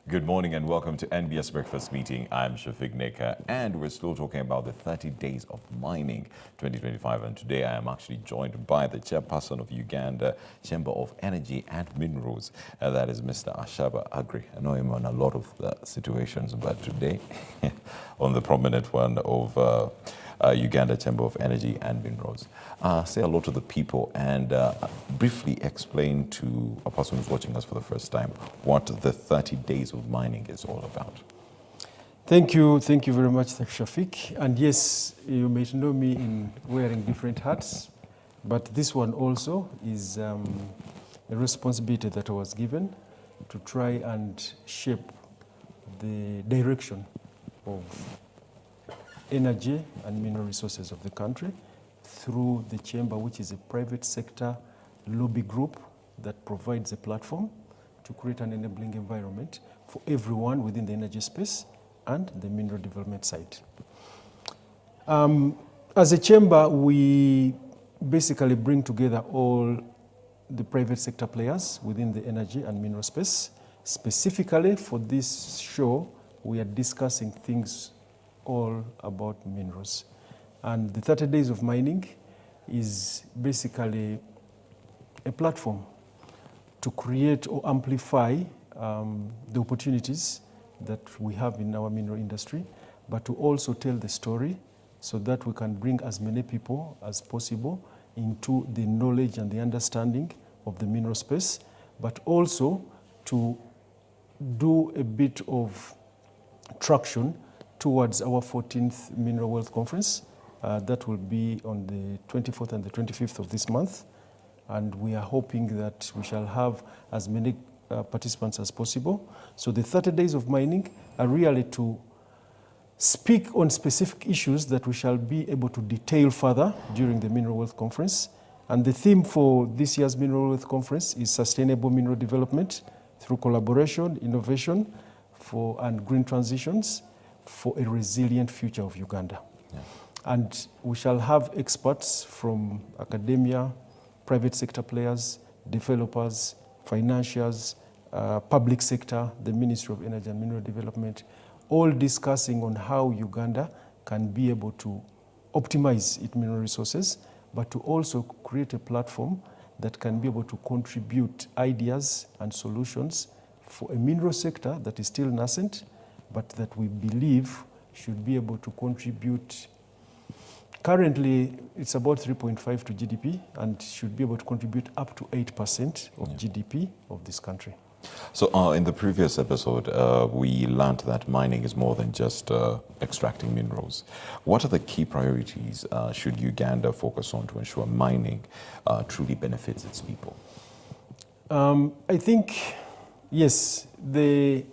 Good morning and welcome to NBS Breakfast Meeting. I'm Shafiq Neka and we're still talking about the 30 days of mining 2025, and today I am actually joined by the chairperson of Uganda Chamber of Energy and Minerals, that is Mr. Ashaba Agri. I know him on a lot of situations, but today on the prominent one of Uganda Chamber of Energy and Minerals. Say hello to the people and briefly explain to a person who's watching us for the first time what the 30 days of mining is all about. Thank you very much, Shafiq. And yes, you may know me in wearing different hats, but this one also is a responsibility that I was given to try and shape the direction of energy and mineral resources of the country through the chamber, which is a private sector lobby group that provides a platform to create an enabling environment for everyone within the energy space and the mineral development side. As a chamber, we basically bring together all the private sector players within the energy and mineral space. Specifically for this show, we are discussing things all about minerals. And the 30 days of mining is basically a platform to create or amplify the opportunities that we have in our mineral industry, but to also tell the story so that we can bring as many people as possible into the knowledge and the understanding of the mineral space, but also to do a bit of traction towards our 14th Mineral Wealth Conference. That will be on the 24th and the 25th of this month. And we are hoping that we shall have as many participants as possible. So the 30 days of mining are really to speak on specific issues that we shall be able to detail further during the Mineral Wealth Conference. And the theme for this year's Mineral Wealth Conference is sustainable mineral development through collaboration, innovation, and green transitions for a resilient future of Uganda. Yeah. And we shall have experts from academia, private sector players, developers, financiers, public sector, the Ministry of Energy and Mineral Development, all discussing on how Uganda can be able to optimize its mineral resources, but to also create a platform that can be able to contribute ideas and solutions for a mineral sector that is still nascent, but that we believe should be able to contribute. Currently, it's about 3.5 to GDP and should be able to contribute up to 8% of GDP of this country. So in the previous episode, we learned that mining is more than just extracting minerals. What are the key priorities should Uganda focus on to ensure mining truly benefits its people? I think, yes, the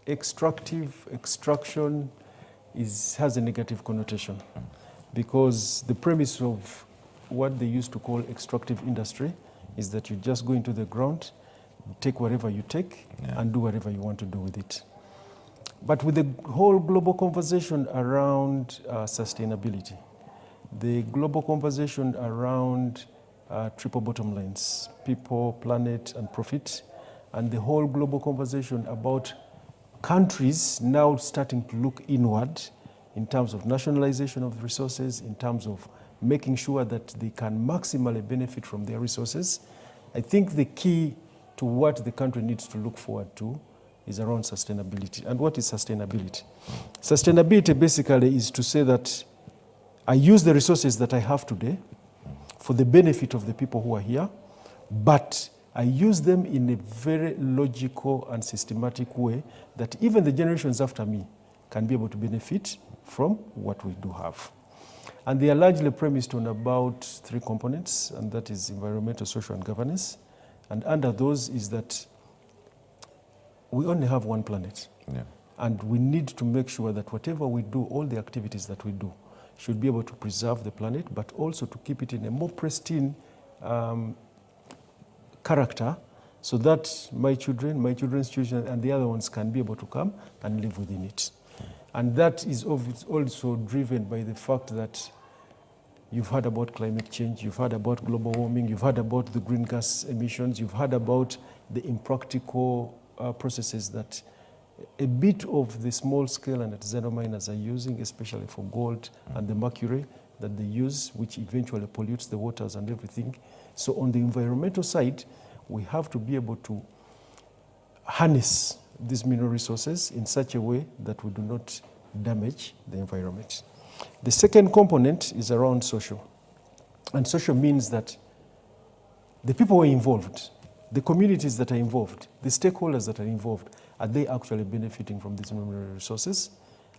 extraction has a negative connotation because the premise of what they used to call extractive industry is that you just go into the ground, take whatever you take, and do whatever you want to do with it. But with the whole global conversation around sustainability, the global conversation around triple bottom lines, people, planet, and profit, and the whole global conversation about countries now starting to look inward in terms of nationalization of resources, in terms of making sure that they can maximally benefit from their resources. I think the key to what the country needs to look forward to is around sustainability. And what is sustainability? Sustainability basically is to say that I use the resources that I have today for the benefit of the people who are here, but I use them in a very logical and systematic way that even the generations after me can be able to benefit from what we do have. And they are largely premised on about 3 components, and that is environmental, social, and governance. And under those is that we only have one planet. Yeah. And we need to make sure that whatever we do, all the activities that we do, should be able to preserve the planet, but also to keep it in a more pristine character so that my children's children, and the other ones can be able to come and live within it. And that is also driven by the fact that you've heard about climate change, you've heard about global warming, you've heard about the green gas emissions, you've heard about the impractical processes that a bit of the small scale and artisanal miners are using, especially for gold and the mercury that they use, which eventually pollutes the waters and everything. So on the environmental side, we have to be able to harness these mineral resources in such a way that we do not damage the environment. The second component is around social. And social means that the people who are involved, the communities that are involved, the stakeholders that are involved, are they actually benefiting from these mineral resources?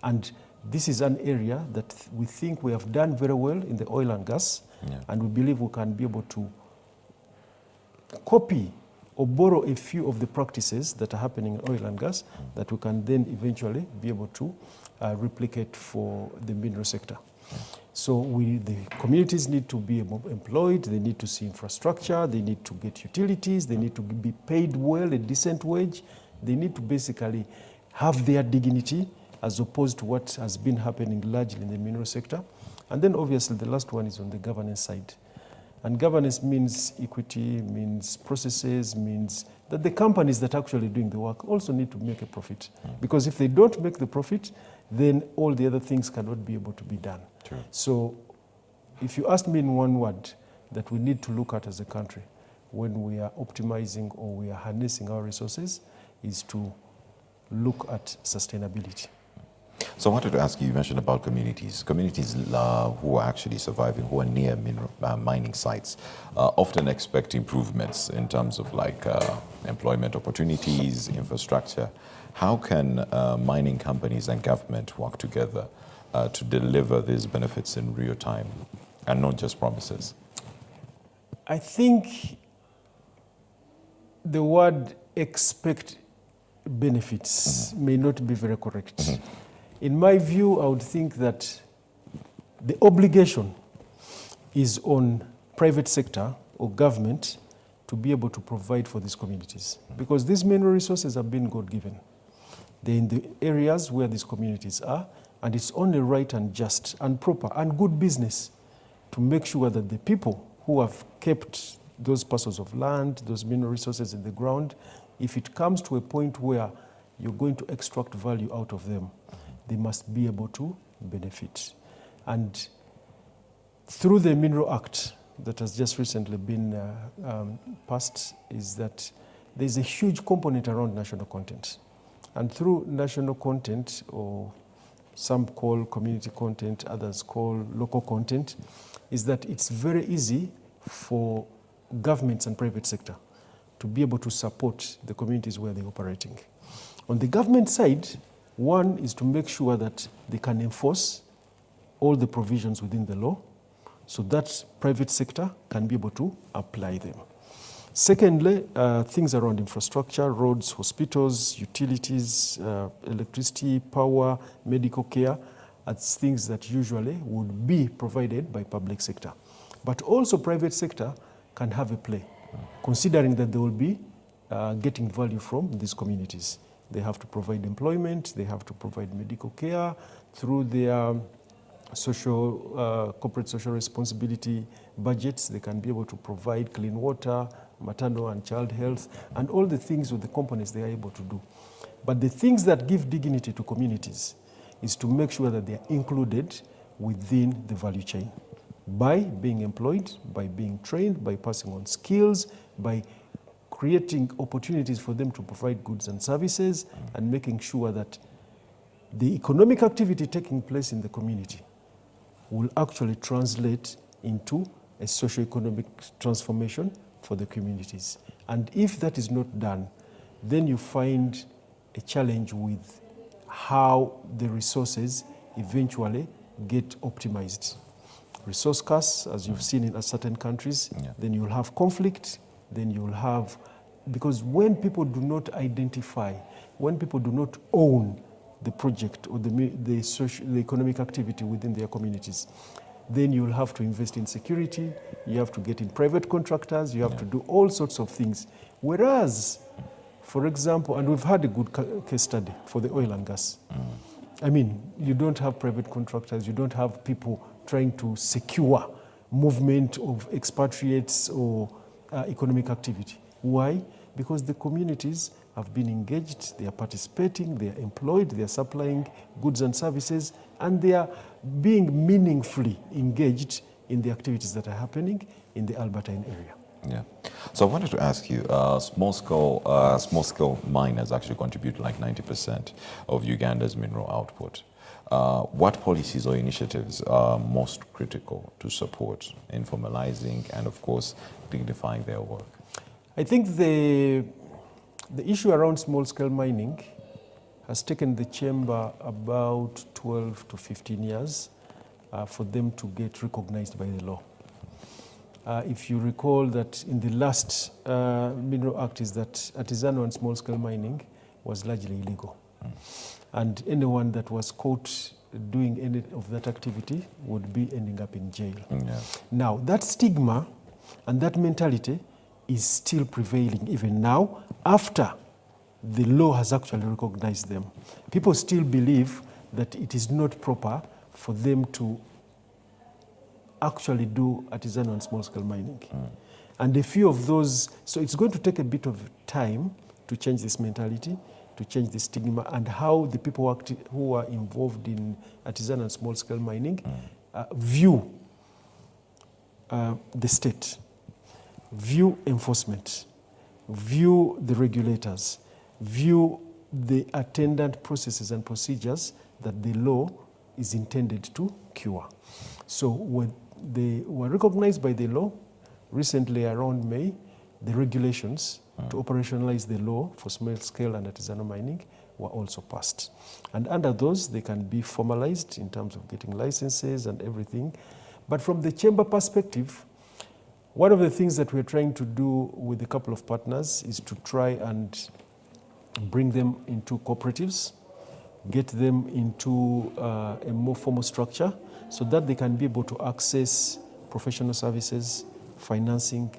And this is an area that we think we have done very well in the oil and gas, and we believe we can be able to copy or borrow a few of the practices that are happening in oil and gas that we can then eventually be able to replicate for the mineral sector. So the communities need to be employed, they need to see infrastructure, they need to get utilities, they need to be paid well, a decent wage, they need to basically have their dignity as opposed to what has been happening largely in the mineral sector. And then obviously the last one is on the governance side. And governance means equity, means processes, means that the companies that are actually doing the work also need to make a profit. Because if they don't make the profit, then all the other things cannot be able to be done. True. So if you ask me in one word that we need to look at as a country when we are optimizing or we are harnessing our resources is to look at sustainability. So I wanted to ask you, you mentioned about communities. Communities who are actually surviving, who are near mining sites, often expect improvements in terms of like employment opportunities, infrastructure. How can mining companies and government work together to deliver these benefits in real time and not just promises? I think the word expect benefits may not be very correct. In my view, I would think that the obligation is on private sector or government to be able to provide for these communities. Because these mineral resources have been God-given. They're in the areas where these communities are, and it's only right and just and proper and good business to make sure that the people who have kept those parcels of land, those mineral resources in the ground, if it comes to a point where you're going to extract value out of them, they must be able to benefit. And through the Mineral Act that has just recently been passed, is that there's a huge component around national content. And through national content, or some call community content, others call local content, is that it's very easy for governments and private sector to be able to support the communities where they're operating. On the government side, one is to make sure that they can enforce all the provisions within the law so that private sector can be able to apply them. Secondly, things around infrastructure, roads, hospitals, utilities, electricity, power, medical care, are things that usually would be provided by public sector. But also private sector can have a play, considering that they will be getting value from these communities. They have to provide employment, they have to provide medical care through their corporate social responsibility budgets. They can be able to provide clean water, maternal and child health, and all the things with the companies they are able to do. But the things that give dignity to communities is to make sure that they are included within the value chain by being employed, by being trained, by passing on skills, by creating opportunities for them to provide goods and services, and making sure that the economic activity taking place in the community will actually translate into a socio-economic transformation for the communities. And if that is not done, then you find a challenge with how the resources eventually get optimized. Resource costs, as you've seen in certain countries, then you'll have conflict, then you'll have, because when people do not identify, when people do not own the project or the economic activity within their communities, then you'll have to invest in security, you have to get in private contractors, you have to do all sorts of things. Whereas, for example, and we've had a good case study for the oil and gas. I mean, you don't have private contractors, you don't have people trying to secure movement of expatriates or economic activity. Why? because the communities have been engaged, they are participating, they are employed, they are supplying goods and services, and they are being meaningfully engaged in the activities that are happening in the Albertine area. Yeah. So I wanted to ask you, small-scale miners actually contribute like 90% of Uganda's mineral output. What policies or initiatives are most critical to support in formalizing and, of course, dignifying their work? I think the issue around small-scale mining has taken the chamber about 12 to 15 years for them to get recognized by the law. If you recall that in the last Mineral Act is that artisanal and small-scale mining was largely illegal. And anyone that was caught doing any of that activity would be ending up in jail. Yeah. Now, that stigma and that mentality is still prevailing even now after the law has actually recognized them. People still believe that it is not proper for them to actually do artisanal and small-scale mining. And a few of those, so it's going to take a bit of time to change this mentality, to change the stigma, and how the people who are involved in artisanal and small-scale mining view the state, view enforcement, view the regulators, view the attendant processes and procedures that the law is intended to cure. So when they were recognized by the law, recently around May, the regulations to operationalize the law for small-scale and artisanal mining were also passed. And under those, they can be formalized in terms of getting licenses and everything. But from the chamber perspective, one of the things that we're trying to do with a couple of partners is to try and bring them into cooperatives, get them into a more formal structure so that they can be able to access professional services, financing,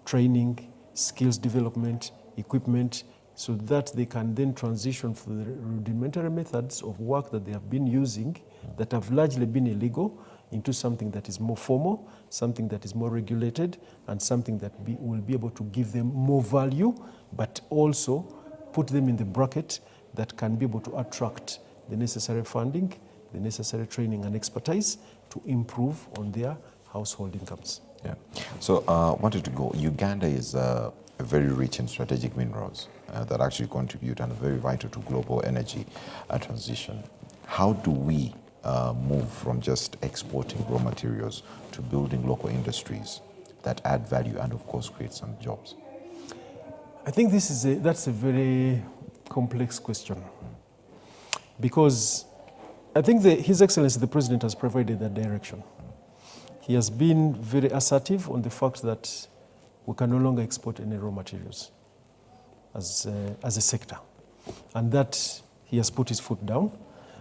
training, skills development, equipment, so that they can then transition from the rudimentary methods of work that they have been using that have largely been illegal into something that is more formal, something that is more regulated, and something that will be able to give them more value, but also put them in the bracket that can be able to attract the necessary funding, the necessary training and expertise to improve on their household incomes. Yeah. So I wanted to go, Uganda is very rich in strategic minerals that actually contribute and are very vital to global energy transition. How do we move from just exporting raw materials to building local industries that add value and, of course, create some jobs? I think that's a very complex question, because I think His Excellency the President has provided that direction. He has been very assertive on the fact that we can no longer export any raw materials as a sector, and that he has put his foot down.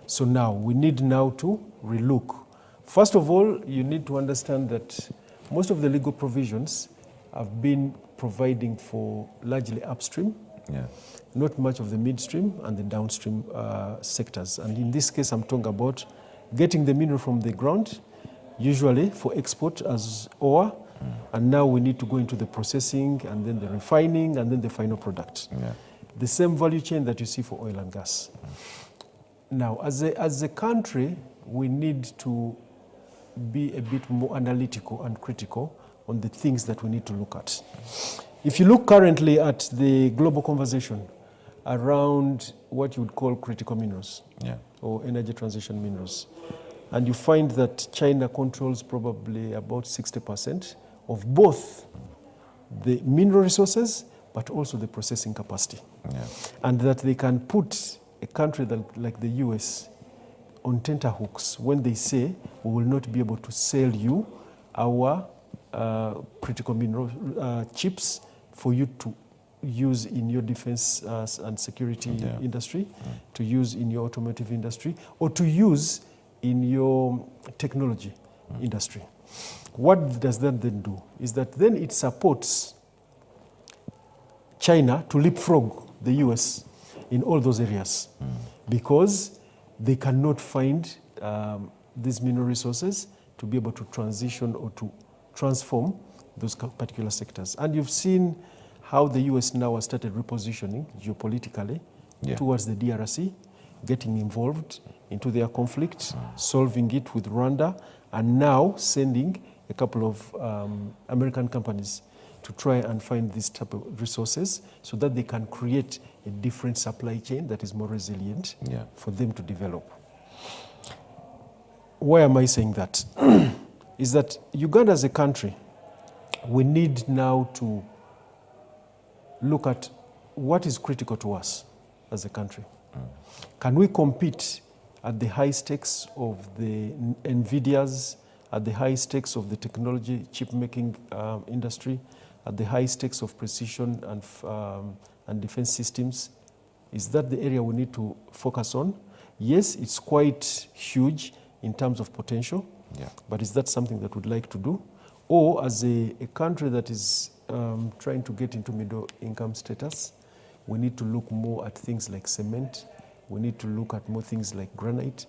So now we need now to relook. First of all, you need to understand that most of the legal provisions have been providing for largely upstream, not much of the midstream and the downstream sectors. And in this case, I'm talking about getting the mineral from the ground, usually for export as ore, and now we need to go into the processing and then the refining and then the final product. The same value chain that you see for oil and gas. Now, as a country, we need to be a bit more analytical and critical on the things that we need to look at. If you look currently at the global conversation around what you would call critical minerals or energy transition minerals, and you find that China controls probably about 60% of both the mineral resources but also the processing capacity. And that they can put a country like the US on tenterhooks when they say we will not be able to sell you our critical mineral chips for you to use in your defense and security industry, to use in your automotive industry, or to use in your technology industry. What does that then do? Is that then it supports China to leapfrog the US in all those areas because they cannot find these mineral resources to be able to transition or to transform those particular sectors. And you've seen how the US now has started repositioning geopolitically towards the DRC, getting involved into their conflict, solving it with Rwanda, and now sending a couple of American companies to try and find this type of resources so that they can create a different supply chain that is more resilient for them to develop. Why am I saying that? Is that Uganda as a country, we need now to look at what is critical to us as a country. Can we compete at the high stakes of the NVIDIAs, at the high stakes of the technology chip making industry, at the high stakes of precision and defense systems? Is that the area we need to focus on? Yes, it's quite huge in terms of potential, but is that something that we'd like to do? Or as a country that is trying to get into middle income status, we need to look more at things like cement, we need to look at more things like granite,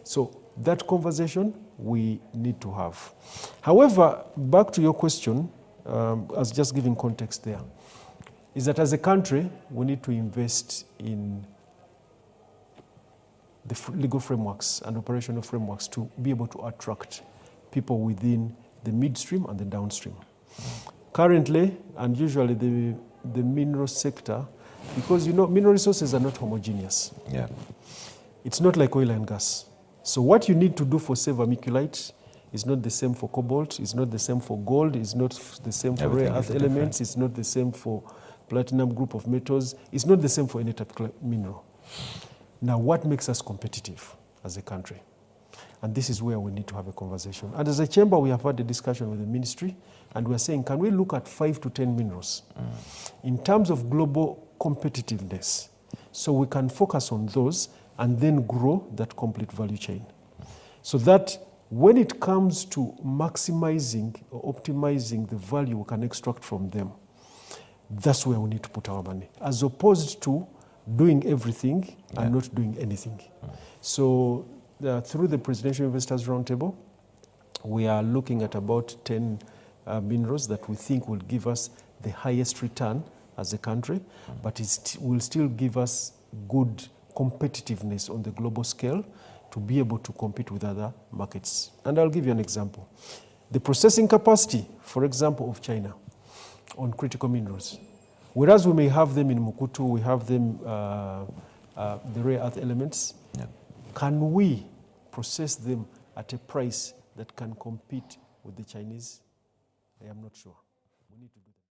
so that conversation we need to have. However, back to your question, as just giving context there, is that as a country, we need to invest in the legal frameworks and operational frameworks to be able to attract people within the midstream and the downstream. Currently, and usually the mineral sector, because mineral resources are not homogeneous. It's not like oil and gas. So what you need to do for, say, vermiculite is not the same for cobalt, it's not the same for gold, it's not the same for rare earth elements, it's not the same for platinum group of metals, it's not the same for any type of mineral. Now, what makes us competitive as a country? And this is where we need to have a conversation. And as a chamber, we have had a discussion with the ministry, and we're saying, can we look at 5 to 10 minerals in terms of global competitiveness, so we can focus on those and then grow that complete value chain, so that when it comes to maximizing or optimizing the value we can extract from them, that's where we need to put our money, as opposed to doing everything and not doing anything. So through the Presidential Investors Roundtable, we are looking at about 10 minerals that we think will give us the highest return as a country, but it will still give us good competitiveness on the global scale to be able to compete with other markets. And I'll give you an example. The processing capacity, for example, of China on critical minerals, whereas we may have them in Mukutu, we have them, the rare earth elements, can we process them at a price that can compete with the Chinese? I am not sure. We need to do that.